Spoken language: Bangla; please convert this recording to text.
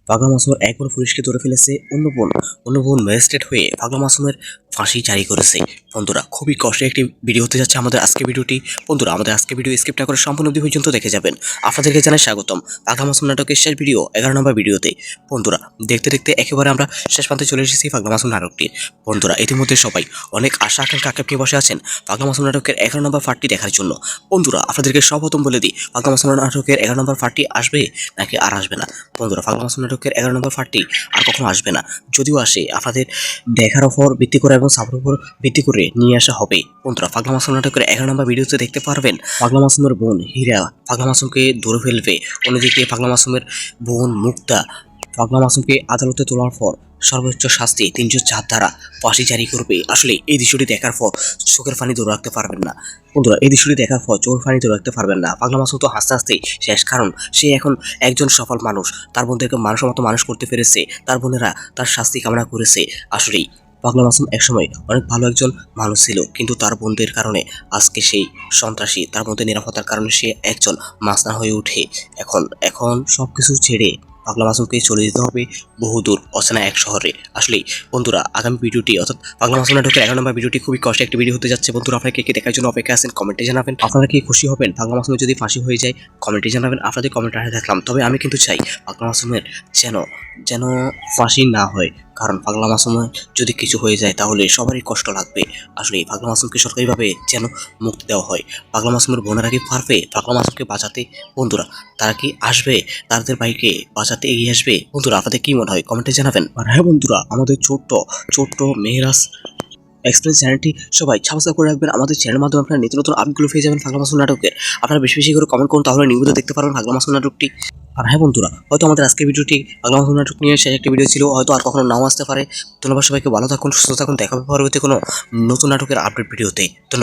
পাগলা মাসুমের একবার পুলিশকে ধরে ফেলেছে অন্য বোন ম্যাজিস্ট্রেট হয়ে পাগলা মাসুমের ফাঁসি জারি করেছে। বন্ধুরা খুবই কষ্টের একটি ভিডিও হতে যাচ্ছে আমাদের আজকে ভিডিওটি। বন্ধুরা আমাদের আজকে ভিডিও স্কিপ না করে সম্পূর্ণ অবধি পর্যন্ত দেখে যাবেন। আপনাদেরকে জানাই স্বাগতম পাগলা মাসুম নাটকের শেষ ভিডিও 11 নম্বর ভিডিওতে। বন্ধুরা দেখতে দেখতে একেবারে আমরা শেষ প্রান্তে চলে এসেছি পাগলা মাসুম নাটকটির। বন্ধুরা ইতিমধ্যে সবাই অনেক আশা আকাঙ্ক্ষা নিয়ে বসে আছেন পাগলা মাসুম নাটকের 11 নম্বর পার্টটি দেখার জন্য। বন্ধুরা আপনাদেরকে সর্বপ্রথম বলে দিই, পাগলা মাসুম নাটকের 11 নম্বর পার্টটি আসবে নাকি আর আসবে না। বন্ধুরা পাগলা মাসুম নাটকের 11 নম্বর পার্টটি আর কখনো আসবে না। যদিও আসে আপনাদের দেখার উপর ভিত্তি করে এবং সাপোর্টের উপর ভিত্তি করে নিয়ে আসা হবে। বন্ধুরা পাগলা মাসুম নাটকের 11 নম্বর ভিডিওতে দেখতে পারবেন পাগলা মাসুমের বোন হীরা পাগলা মাসুমকে ধরে ফেলবে। অন্যদিকে পাগলা মাসুমের বোন মুক্তা পাগলা মাসুমকে আদালতে তোলার পর সর্বোচ্চ শাস্তি 304 ধারা ফাঁসি জারি করবে। আসলে এই দৃশ্যটি দেখার পর চোখের পানি ধরে রাখতে পারবেন না। বন্ধুরা এই দৃশ্যটি দেখার পর চোখের পানি ধরে রাখতে পারবেন না। পাগলা মাসুম তো হাসতে হাসতে শেষ, কারণ সে এখন একজন সফল মানুষ। তার বোনদেরকে মানুষের মতো মানুষ করতে পেরেছে, তার বোনেরা তার শাস্তি কামনা করেছে। আসলেই পাগলা মাসুম একসময় অনেক ভালো একজন মানুষ ছিল, কিন্তু তার বোনদের কারণে আজকে সেই সন্ত্রাসী, তার বোনদের নিরাপত্তার কারণে সে একজন মাস্তান হয়ে ওঠে। এখন সবকিছু ছেড়ে পাগলা মাসুমকে চলে যেতে হবে বহুদূর অচেনা এক শহরে। আসলেই বন্ধুরা আগামী ভিডিওটি অর্থাৎ পাগলা মাসুম নাটকের 11 নম্বর ভিডিওটি খুবই কষ্টের একটি ভিডিও হতে যাচ্ছে। বন্ধুরা আপনারা কে দেখার জন্য অপেক্ষা আছেন কমেন্টে জানাবেন। আপনারা কি খুশি হবেন পাগলা মাসুমের যদি ফাঁসি হয়ে যায়? কমেন্টে জানাবেন। আপনাদের কমেন্ট আশা থাকলাম। তবে আমি কিন্তু চাই পাগলা মাসুমের যেন যেন ফাঁসি না হয়, কারণ পাগলা মাসুমের যদি কিছু হয়ে যায় তাহলে সবারই কষ্ট লাগবে। আসলে পাগলা মাসুমকে সরকারিভাবে যেন মুক্তি দেওয়া হয়। পাগলা মাসুমের বোনেরা কি পারবে পাগলা মাসুমকে বাঁচাতে? বন্ধুরা তারা কি আসবে? তাদের ভাইকে বাঁচাতে এগিয়ে আসবে? বন্ধুরা আপনাদের কি মনে হয় কমেন্টে জানাবেন। আর হ্যাঁ বন্ধুরা, আমাদের ছোট্ট মেহরাজ এক্সপ্রেস চ্যানেলটি সবাই সাবস্ক্রাইব করে রাখবেন। আমাদের চ্যানেলের মাধ্যমে আপনারা নিত্য নতুন আপডেটগুলো পেয়ে যাবেন পাগলা মাসুম নাটকের। আপনারা বেশি বেশি করে কমেন্ট করুন, তাহলে নিয়মিত দেখতে পারবেন পাগলা মাসুম নাটকটি। আর হ্যাঁ বন্ধুরা, হয়তো আমাদের আজকের ভিডিওটি পাগলা মাসুম নাটক নিয়ে শেষ একটি ভিডিও ছিল, হয়তো আর কখনো নাও আসতে পারে। ধন্যবাদ সবাইকে, ভালো থাকুন, সুস্থ থাকুন, দেখা হবে পরবর্তী কোনো নতুন নাটকের আপডেট ভিডিওতে। ধন্যবাদ।